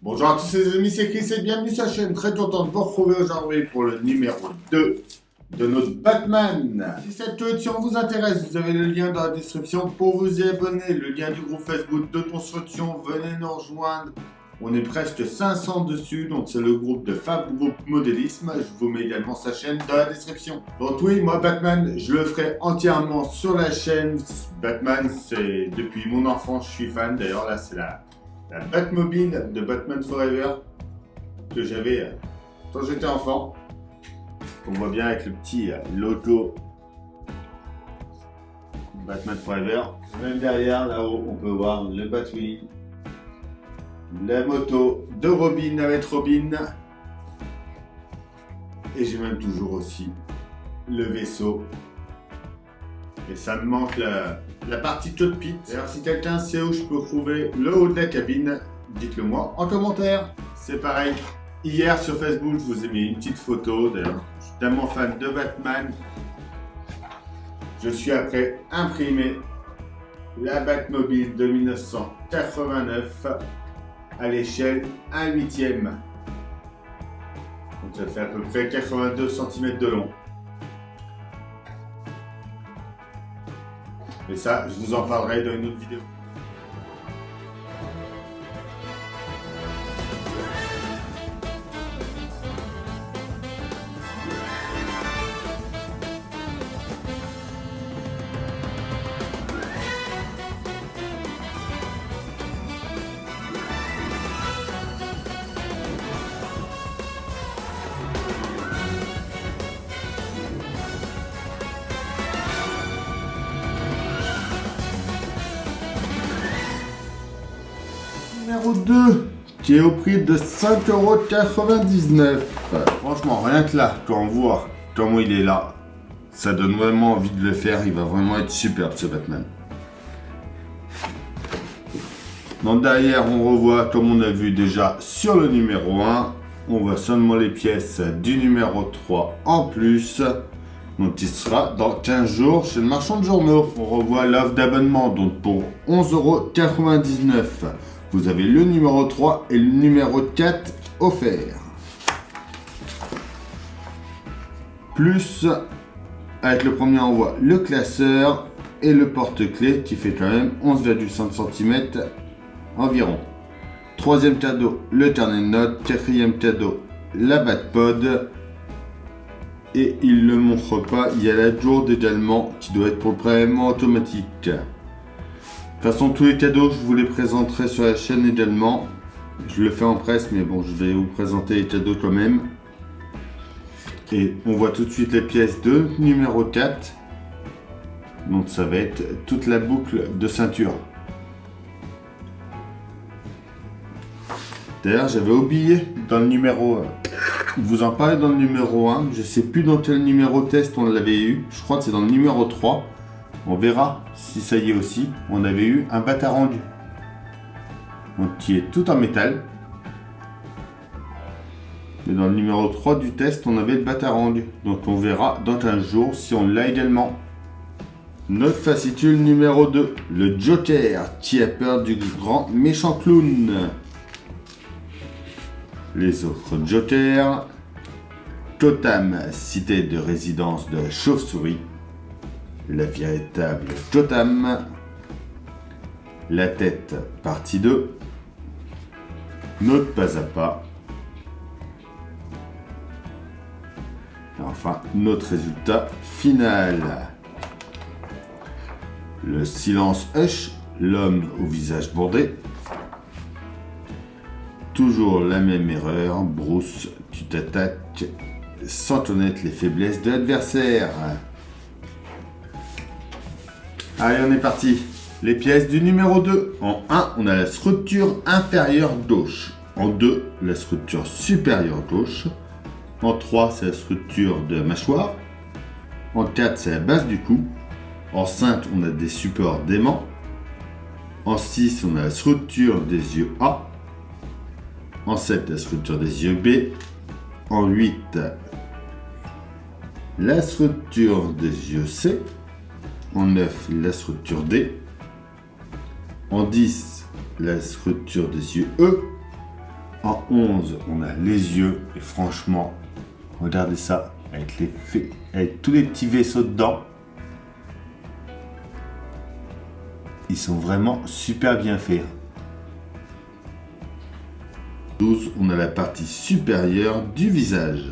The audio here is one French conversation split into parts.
Bonjour à tous les amis, c'est Chris et bienvenue sur la chaîne. Très content de vous retrouver aujourd'hui pour le numéro 2 de notre Batman. Si cette collection vous intéresse, vous avez le lien dans la description pour vous y abonner. Le lien du groupe Facebook de construction, venez nous rejoindre. On est presque 500 dessus, donc c'est le groupe de Fab Group Modélisme. Je vous mets également sa chaîne dans la description. Donc oui, moi Batman, je le ferai entièrement sur la chaîne. Batman, c'est depuis mon enfance, je suis fan. D'ailleurs là, c'est la Batmobile de Batman Forever que j'avais quand j'étais enfant. On voit bien avec le petit logo Batman Forever. Même derrière, là-haut, on peut voir le Batwing, la moto de Robin avec Robin. Et j'ai même toujours aussi le vaisseau. Et ça me manque la partie cockpit. Alors si quelqu'un sait où je peux trouver le haut de la cabine, dites-le moi en commentaire. C'est pareil. Hier sur Facebook, je vous ai mis une petite photo. D'ailleurs, je suis tellement fan de Batman. Je suis après imprimé la Batmobile de 1989 à l'échelle 1/8. Donc ça fait à peu près 82 cm de long. Mais ça, je vous en parlerai dans une autre vidéo. Numéro 2 qui est au prix de 5,99 €. Franchement, rien que là, quand on voit comment il est là, ça donne vraiment envie de le faire. Il va vraiment être superbe ce Batman. Donc derrière, on revoit comme on a vu déjà sur le numéro 1. On voit seulement les pièces du numéro 3 en plus. Donc il sera dans 15 jours chez le marchand de journaux. On revoit l'offre d'abonnement donc pour 11,99 €. Vous avez le numéro 3 et le numéro 4 offert. Plus, avec le premier, on voit le classeur et le porte-clés qui fait quand même 11,5 cm environ. Troisième cadeau, le carnet de notes. Quatrième cadeau, la Batpod. Et il ne le montre pas, il y a la Jourde également qui doit être pour le prélèvement automatique. De toute façon, tous les cadeaux, je vous les présenterai sur la chaîne également. Je le fais en presse, mais bon, je vais vous présenter les cadeaux quand même. Et on voit tout de suite les pièces de numéro 4. Donc ça va être toute la boucle de ceinture. D'ailleurs, j'avais oublié dans le numéro... vous en parlez dans le numéro 1. Je ne sais plus dans quel numéro test on l'avait eu. Je crois que c'est dans le numéro 3. On verra si ça y est aussi. On avait eu un batarangue. Donc qui est tout en métal. Mais dans le numéro 3 du test, on avait le batarangue. Donc on verra dans 15 jours si on l'a également. Notre fascicule numéro 2. Le Joker qui a peur du grand méchant clown. Les autres Jokers. Totem, cité de résidence de la chauve-souris. La véritable Gotham. La tête, partie 2. Notre pas à pas. Et enfin, notre résultat final. Le silence Hush, l'homme au visage bordé. Toujours la même erreur, Bruce, tu t'attaques sans connaître les faiblesses de l'adversaire. Allez, on est parti. Les pièces du numéro 2. En 1, on a la structure inférieure gauche. En 2, la structure supérieure gauche. En 3, c'est la structure de la mâchoire. En 4, c'est la base du cou. En 5, on a des supports d'aimants. En 6, on a la structure des yeux A. En 7, la structure des yeux B. En 8, la structure des yeux C. En 9, la structure D. En 10, la structure des yeux E. En 11, on a les yeux. Et franchement, regardez ça. Avec tous les petits vaisseaux dedans. Ils sont vraiment super bien faits. 12, on a la partie supérieure du visage.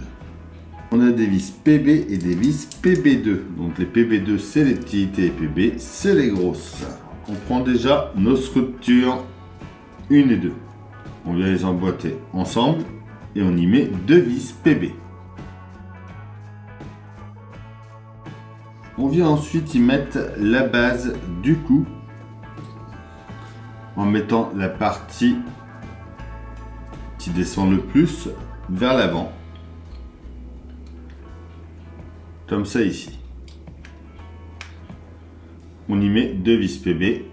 On a des vis PB et des vis PB2. Donc les PB2, c'est les petites et les PB, c'est les grosses. On prend déjà nos structures 1 et 2. On vient les emboîter ensemble et on y met 2 vis PB. On vient ensuite y mettre la base du cou en mettant la partie qui descend le plus vers l'avant. Comme ça ici. On y met 2 vis PB.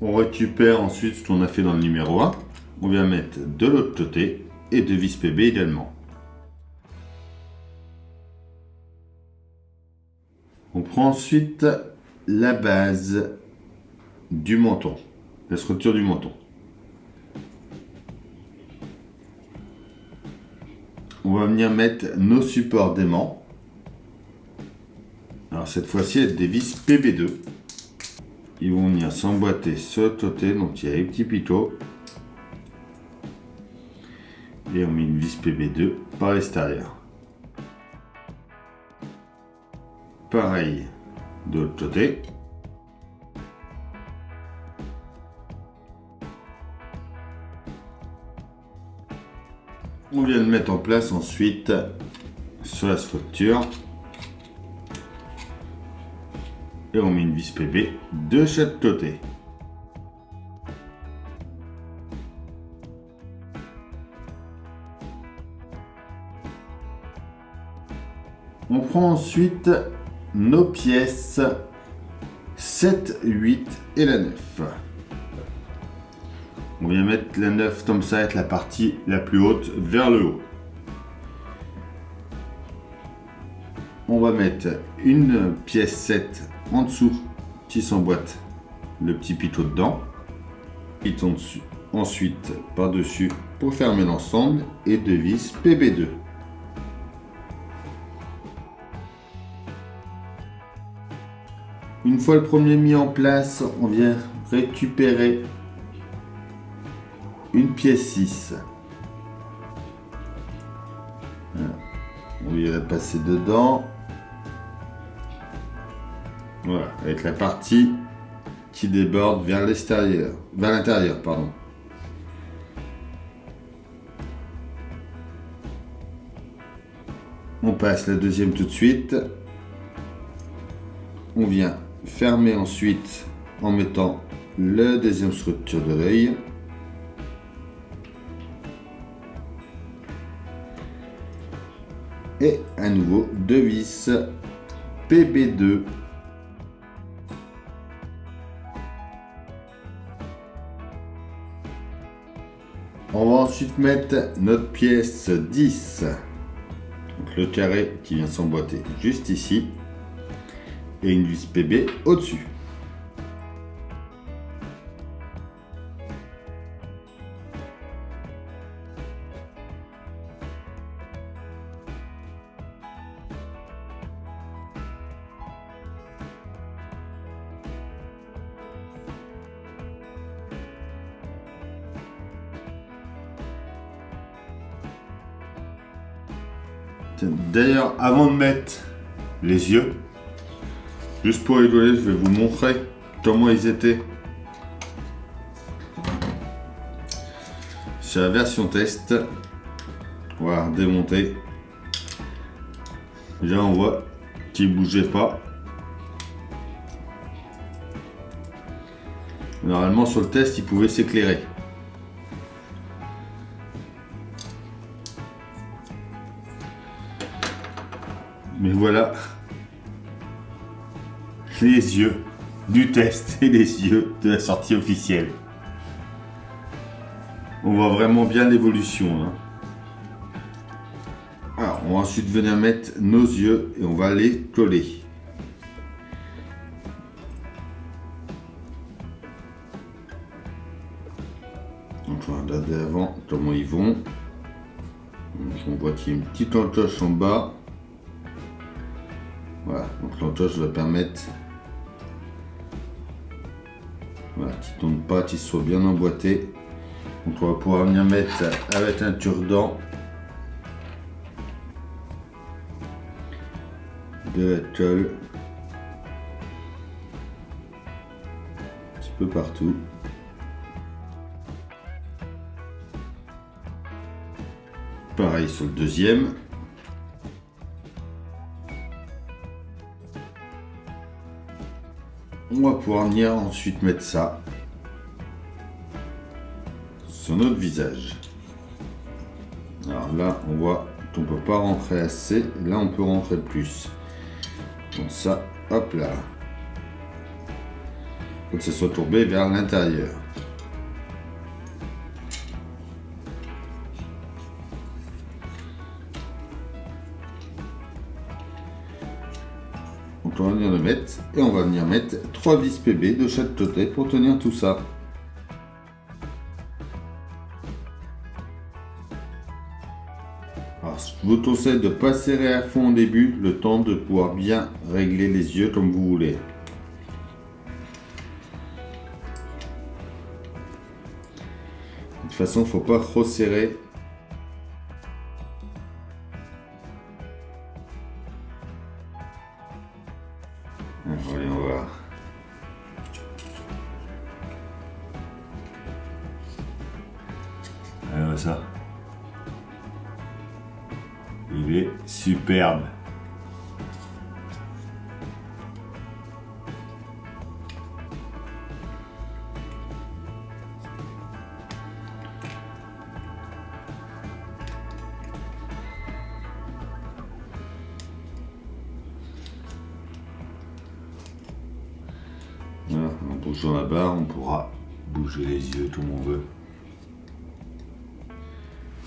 On récupère ensuite ce qu'on a fait dans le numéro 1. On vient mettre de l'autre côté et 2 vis PB également. On prend ensuite la base du menton, la structure du menton. On va venir mettre nos supports d'aimants. Alors cette fois-ci, avec des vis PB2. Ils vont venir s'emboîter sur le côté, donc il y a les petits picots. Et on met une vis PB2 par l'extérieur. Pareil de l'autre côté. On vient le mettre en place ensuite sur la structure. Et on met une vis PB de chaque côté. On prend ensuite nos pièces 7, 8 et la 9. On vient mettre la 9 comme ça, avec la partie la plus haute vers le haut. On va mettre une pièce 7 en dessous qui s'emboîte le petit picot dedans. Et ensuite par-dessus pour fermer l'ensemble et 2 vis PB2. Une fois le premier mis en place, on vient récupérer une pièce 6. Voilà. On vient la passer dedans. Voilà, avec la partie qui déborde vers l'extérieur, vers l'intérieur, pardon. On passe la deuxième tout de suite. On vient fermer ensuite en mettant la deuxième structure de l'œil. Et à nouveau 2 vis PB2. On va ensuite mettre notre pièce 10. Donc le carré qui vient s'emboîter juste ici. Et une vis PB au-dessus. D'ailleurs, avant de mettre les yeux, juste pour rigoler, je vais vous montrer comment ils étaient sur la version test. On va démonter. Déjà, on voit qu'ils ne bougeaient pas. Normalement, sur le test, ils pouvaient s'éclairer. Mais voilà les yeux du test et les yeux de la sortie officielle. On voit vraiment bien l'évolution. Hein. Alors, on va ensuite venir mettre nos yeux et on va les coller. Donc on va regarder avant comment ils vont. Donc, on voit qu'il y a une petite entoche en bas. Voilà, donc l'entoche va permettre qu'ils ne tournent pas, qu'ils soient bien emboîtés. Donc on va pouvoir venir mettre avec un cure-dent de la colle un petit peu partout. Pareil sur le deuxième. On va pouvoir venir ensuite mettre ça sur notre visage. Alors là, on voit qu'on ne peut pas rentrer assez. Là, on peut rentrer plus. Donc ça, hop là. Faut que ça soit tourbé vers l'intérieur. Donc on va venir le mettre et on va venir mettre 3 vis PB de chaque côté pour tenir tout ça. Alors je vous conseille de ne pas serrer à fond au début, le temps de pouvoir bien régler les yeux comme vous voulez. De toute façon, il ne faut pas trop serrer. Voyons voir. Alors ça. Il est superbe. Voilà, en bougeant la barre, on pourra bouger les yeux comme on veut.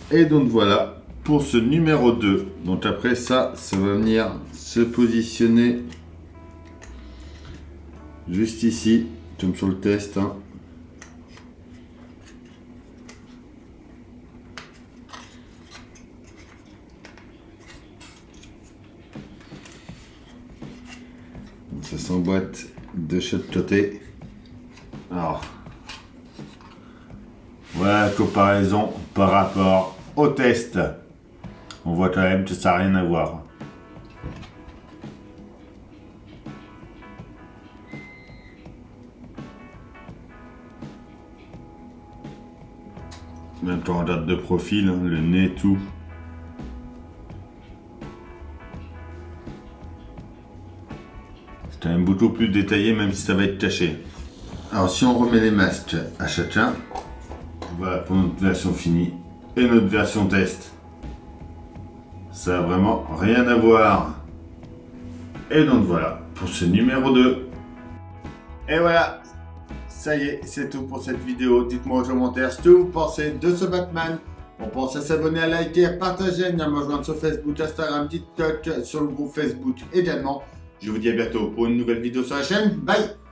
Et donc voilà pour ce numéro 2. Donc après ça, ça va venir se positionner juste ici, comme sur le test. Hein. Donc ça s'emboîte de chaque côté. Alors, voilà la comparaison par rapport au test. On voit quand même que ça n'a rien à voir. Même quand on regarde de profil, hein, le nez, tout. C'est quand même beaucoup plus détaillé, même si ça va être caché. Alors si on remet les masques à chacun, voilà pour notre version finie et notre version test. Ça n'a vraiment rien à voir. Et donc voilà pour ce numéro 2. Et voilà, ça y est, c'est tout pour cette vidéo. Dites-moi en commentaire ce que vous pensez de ce Batman. On pense à s'abonner, à liker, à partager, à venir me rejoindre sur Facebook, Instagram, TikTok, sur le groupe Facebook également. Je vous dis à bientôt pour une nouvelle vidéo sur la chaîne. Bye!